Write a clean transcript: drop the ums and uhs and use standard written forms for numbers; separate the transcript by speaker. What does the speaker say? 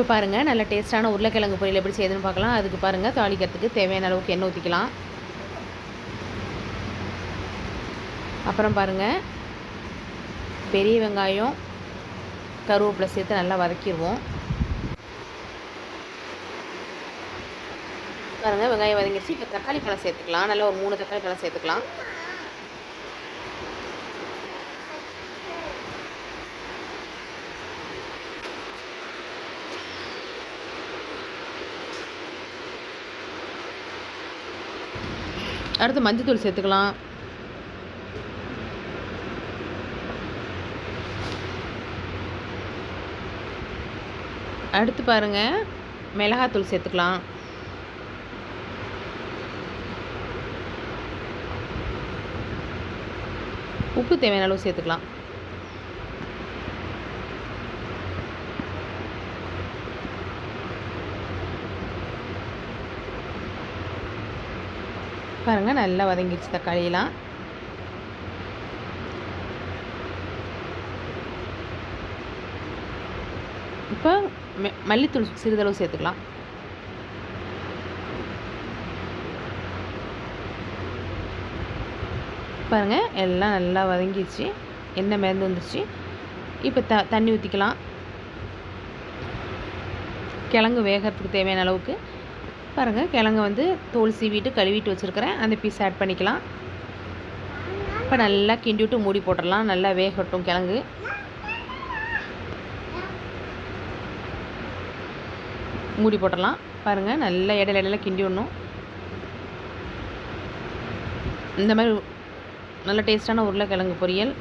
Speaker 1: இப்போ பாருங்கள், நல்ல டேஸ்ட்டான உருளைக்கிழங்கு பொரியல் எப்படி செய்யுதுன்னு பார்க்கலாம். அதுக்கு பாருங்கள், தாளிக்கிறதுக்கு தேவையான அளவுக்கு எண்ணெய் ஊற்றிக்கலாம். அப்புறம் பாருங்கள், பெரிய வெங்காயம் கருவேப்பிலை சேர்த்து நல்லா வதக்கிடுவோம். பாருங்கள், வெங்காயம் வதங்கிடுச்சு. இப்போ தக்காளி பழம் சேர்த்துக்கலாம். நல்லா ஒரு 3 தக்காளி பழம் சேர்த்துக்கலாம். அடுத்து மஞ்சத்தூள் சேர்த்துக்கலாம். அடுத்து பாருங்கள், மிளகாத்தூள் சேர்த்துக்கலாம். உப்பு தேவையான அளவு சேர்த்துக்கலாம். பாருங்கள், நல்லா வதங்கிடுச்சு தக்காளியெல்லாம். இப்போ மல்லித்தூள் சிறிதளவு சேர்த்துக்கலாம். பாருங்கள், எல்லாம் நல்லா வதங்கிடுச்சு. எண்ணெய் மிதந்து வந்துடுச்சு. இப்போ தண்ணி ஊற்றிக்கலாம். கிழங்கு வேகிறதுக்கு தேவையான அளவுக்கு. பாருங்கள், கிழங்கு வந்து தோல் சீவிட்டு கழுவிட்டு வச்சுருக்கிறேன். அந்த பீஸ் ஆட் பண்ணிக்கலாம். இப்போ நல்லா கிண்டி விட்டு மூடி போட்டுடலாம். நல்லா வேகட்டும் கிழங்கு. மூடி போட்டுடலாம். பாருங்கள், நல்லா இடையில கிண்டி விடணும். இந்த மாதிரி நல்ல டேஸ்ட்டான உருளைக்கிழங்கு பொரியல்.